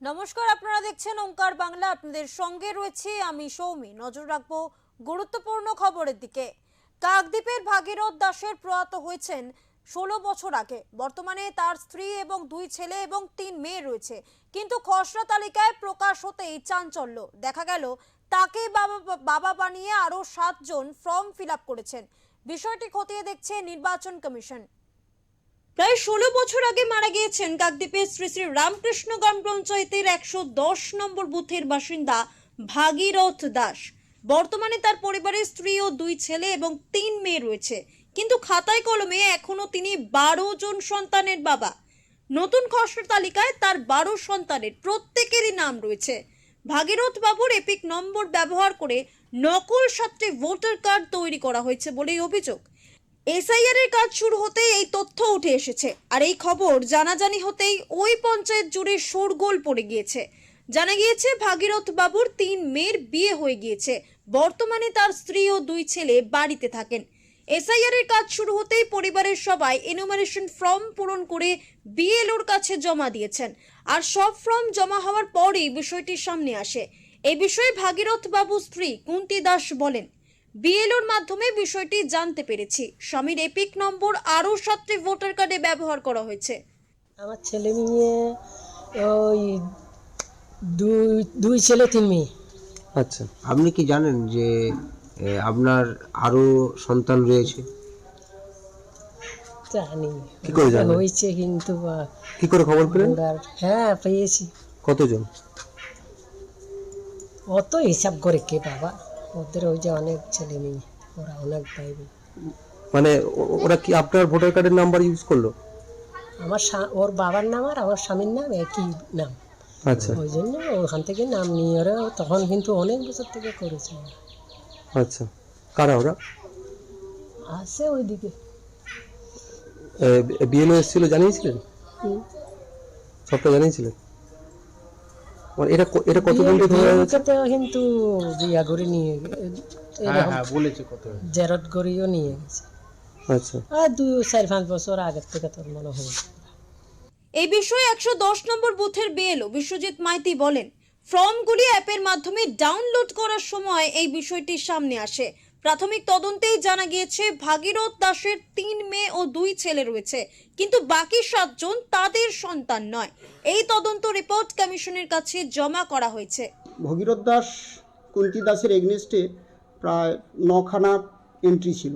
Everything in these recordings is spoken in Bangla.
নমস্কার, আপনারা দেখছেন ওঙ্কার বাংলা। আপনাদের সঙ্গে রয়েছে আমি সৌমি। নজর রাখবো গুরুত্বপূর্ণ খবরের দিকে। কাকদ্বীপের ভাগীরথ দাসের প্রয়াত হয়েছেন 16 বছর আগে। বর্তমানে তার স্ত্রী এবং 2 ছেলে এবং 3 মেয়ে রয়েছে, কিন্তু খসড়া তালিকায় প্রকাশ হতেই চাঞ্চল্য দেখা গেল। তাকে বাবা বানিয়ে আরো 7 জন ফর্ম ফিল আপ করেছেন। বিষয়টি খতিয়ে দেখছে নির্বাচন কমিশন। প্রায় 16 বছর আগে মারা গিয়েছেন কাকদ্বীপের শ্রী শ্রী রামকৃষ্ণ গ্রাম পঞ্চায়েতের 110 নম্বর বুথের বাসিন্দা ভাগীরথ দাস। বর্তমানে তার পরিবারের স্ত্রী ও 2 ছেলে এবং 3 মেয়ে রয়েছে, কিন্তু খাতায় কলমে এখনো তিনি 12 জন সন্তানের বাবা। নতুন খসড়া তালিকায় তার 12 সন্তানের প্রত্যেকেরই নাম রয়েছে। ভাগীরথ বাবুর এপিক নম্বর ব্যবহার করে নকল 7টি ভোটার কার্ড তৈরি করা হয়েছে বলেই অভিযোগ। এসআইআর এর কাজ শুরু হতেই এই তথ্য উঠে এসেছে, আর এই খবর জানাজানি হতেই ওই পঞ্চায়েত জুড়ে শোরগোল পড়ে গিয়েছে। জানা গিয়েছে ভাগীরথ বাবুর 3 মেয়ের বিয়ে হয়ে গিয়েছে। বর্তমানে তার স্ত্রী ও 2 ছেলে বাড়িতে থাকেন। এসআইআর এর কাজ শুরু হতেই পরিবারের সবাই এনুমারেশন ফর্ম পূরণ করে বিএলওর কাছে জমা দিয়েছেন, আর সব ফর্ম জমা হওয়ার পরেই বিষয়টি সামনে আসে। এই বিষয়ে ভাগীরথ বাবুর স্ত্রী কুন্তি দাস বলেন, বিএলওর মাধ্যমে বিষয়টি জানতে পেরেছি। স্বামীর এপিক নম্বর আরো 7টি ভোটার কার্ডে ব্যবহার করা হয়েছে। আমার ছেলে মেয়ে ওই দুই ছেলে 3 মেয়ে। আচ্ছা, আপনি কি জানেন যে আপনার আরো সন্তান রয়েছে? জানি কি করে জানেন? হয়েছে, কিন্তু কি করে খবর পেলেন? হ্যাঁ, পেয়েছি। কতজন? অত হিসাব করে কে বাবা, ওদের ওই যে অনেক ছেলে মেয়ে, ওরা অনেক পাইবে। মানে ওরা কি আপনার ভোটার কার্ডের নাম্বার ইউজ করলো? আমার ওর বাবার নাম আর আমার স্বামীর নাম একই নাম। আচ্ছা, ওই জন্য ওখান থেকে নাম নিয়ে ওরা তখন কিন্তু অনেক বছর থেকে করেছে। আচ্ছা, কারা ওরা? আছে ওইদিকে। বিএলও এসেছিল, জানিয়েছিলেন? সবটা জানিয়েছিলেন? এটা কত ঘন্টা ধরে আছে? কিন্তু বিয়া করে নিয়ে বলেছে কত জেরট করেও নিয়ে গেছে। আচ্ছা, আর 4-5 বছর আগের থেকে তোর মনে হয়। এই বিষয়ে 110 নম্বর বুথের বিএলও বিশ্বজিৎ মাইতি বলেন, ফর্মগুলি অ্যাপের মাধ্যমে ডাউনলোড করার সময় এই বিষয়টি সামনে আসে। প্রাথমিক তদন্তেই জানা গিয়েছে ভাগীরথ দাসের 3 মেয়ে ও 2 ছেলে রয়েছে, কিন্তু বাকি 7 জন তাদের সন্তান নয়। এই তদন্ত রিপোর্ট কমিশনের কাছে জমা করা হয়েছে। ভগীরথ দাস কুন্তি দাসের এগনেস্টে প্রায় 9খানা এন্ট্রি ছিল।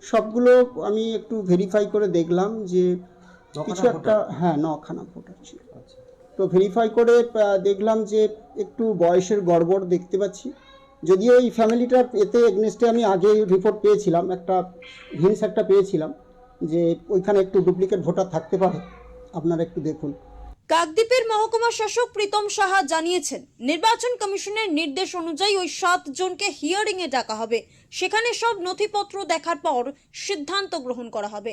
সবগুলো আমি একটু ভেরিফাই করে দেখলাম যে কিছু একটা, 9খানা ভোটার ছিল। তো ভেরিফাই করে দেখলাম যে একটু বয়সের গড়বড় দেখতে পাচ্ছি। যদিও এই ফ্যামিলিটার এতে এগনেস্টে আমি আগে রিপোর্ট পেয়েছিলাম, একটা হিন্টস একটা পেয়েছিলাম যে ওইখানে একটু ডুপ্লিকেট ভোটার থাকতে পারে। আপনারা একটু দেখুন। কাকদ্বীপের মহকুমা শাসক প্রীতম সাহা জানিয়েছেন, নির্বাচন কমিশনের নির্দেশ অনুযায়ী ওই 7 জনকে হিয়ারিং এ ডাকা হবে। সেখানে সব নথিপত্র দেখার পর সিদ্ধান্ত গ্রহণ করা হবে।